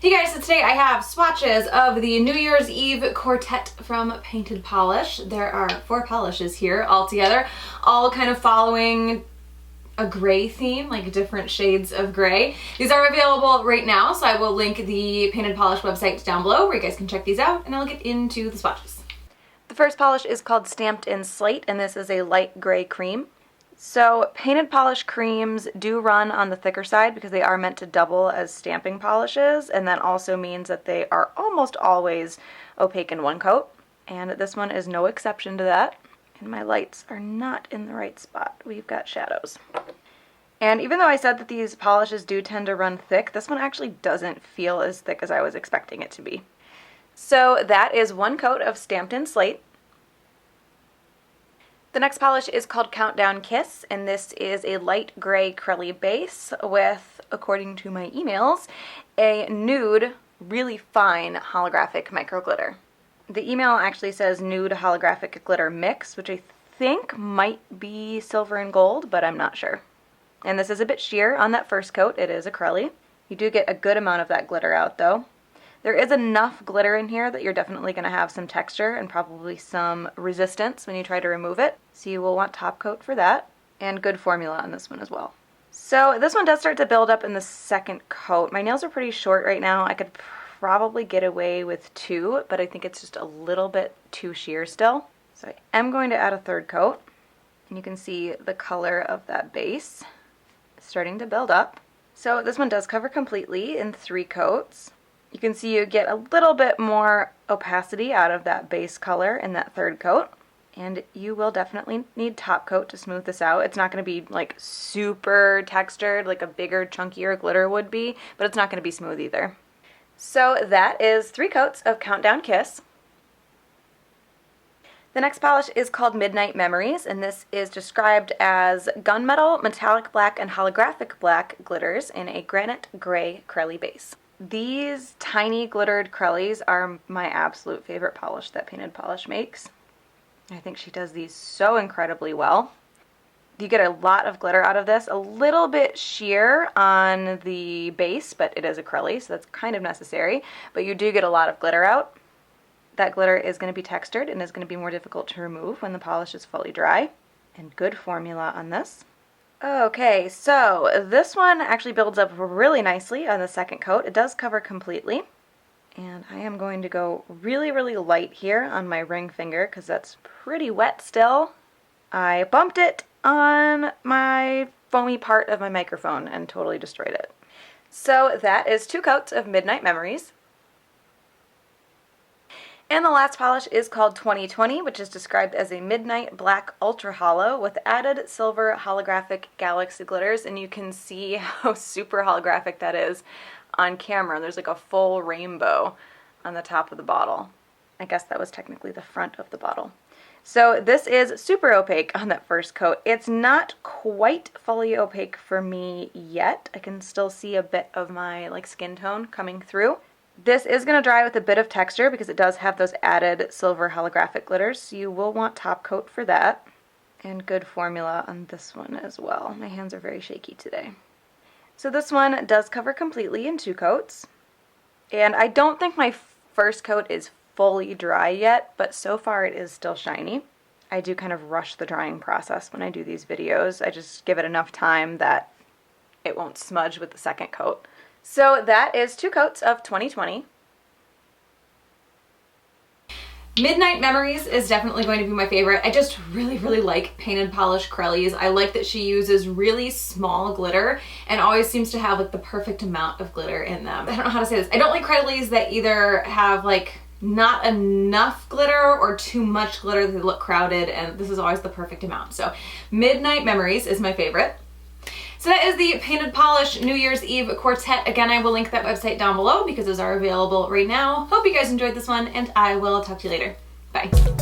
Hey guys, so today I have swatches of the New Year's Eve Quartet from Painted Polish. There are 4 polishes here all together, all kind of following a gray theme, like different shades of gray. These are available right now, so I will link the Painted Polish website down below where you guys can check these out, and I'll get into the swatches. The first polish is called Stamped in Slate, and this is a light gray cream. So Painted Polish creams do run on the thicker side because they are meant to double as stamping polishes, and that also means that they are almost always opaque in one coat, and this one is no exception to that. And my lights are not in the right spot. We've got shadows. And even though I said that these polishes do tend to run thick, this one actually doesn't feel as thick as I was expecting it to be. So that is 1 coat of Stamped in Slate. The next polish is called Countdown Kiss, and this is a light gray crelly base with, according to my emails, a nude, really fine holographic micro glitter. The email actually says nude holographic glitter mix, which I think might be silver and gold, but I'm not sure. And this is a bit sheer on that first coat. It is acrylic. You do get a good amount of that glitter out though. There is enough glitter in here that you're definitely going to have some texture and probably some resistance when you try to remove it. So you will want top coat for that, and good formula on this one as well. So this one does start to build up in the second coat. My nails are pretty short right now. I could probably get away with 2, but I think it's just a little bit too sheer still. So I am going to add a third coat, and you can see the color of that base starting to build up. So this one does cover completely in 3 coats. You can see you get a little bit more opacity out of that base color in that third coat, and you will definitely need top coat to smooth this out. It's not going to be like super textured like a bigger, chunkier glitter would be, but it's not going to be smooth either. So that is 3 coats of Countdown Kiss. The next polish is called Midnight Memories, and this is described as gunmetal, metallic black, and holographic black glitters in a granite gray crelly base. These tiny glittered crellies are my absolute favorite polish that Painted Polish makes. I think she does these so incredibly well. You get a lot of glitter out of this, a little bit sheer on the base, but it is acrylic, so that's kind of necessary, but you do get a lot of glitter out. That glitter is going to be textured and is going to be more difficult to remove when the polish is fully dry, and good formula on this. Okay, so this one actually builds up really nicely on the second coat. It does cover completely, and I am going to go really, really light here on my ring finger because that's pretty wet still. I bumped it on my foamy part of my microphone and totally destroyed it. So that is 2 coats of Midnight Memories. And the last polish is called 2020, which is described as a midnight black ultra hollow with added silver holographic galaxy glitters, and you can see how super holographic that is on camera. There's like a full rainbow on the top of the bottle. I guess that was technically the front of the bottle. So this is super opaque on that first coat. It's not quite fully opaque for me yet. I can still see a bit of my skin tone coming through. This is going to dry with a bit of texture because it does have those added silver holographic glitters, so you will want top coat for that. And good formula on this one as well. My hands are very shaky today. So this one does cover completely in 2 coats. And I don't think my first coat is fully dry yet, but so far it is still shiny. I do kind of rush the drying process when I do these videos. I just give it enough time that it won't smudge with the second coat. So that is 2 coats of 2020. Midnight Memories is definitely going to be my favorite. I just really, really like Painted Polish crellies. I like that she uses really small glitter and always seems to have the perfect amount of glitter in them. I don't know how to say this. I don't like crellies that either have not enough glitter or too much glitter that they look crowded, and this is always the perfect amount. So Midnight Memories is my favorite. So that is the Painted Polish New Year's Eve Quartet. Again, I will link that website down below because those are available right now. Hope you guys enjoyed this one, and I will talk to you later. Bye.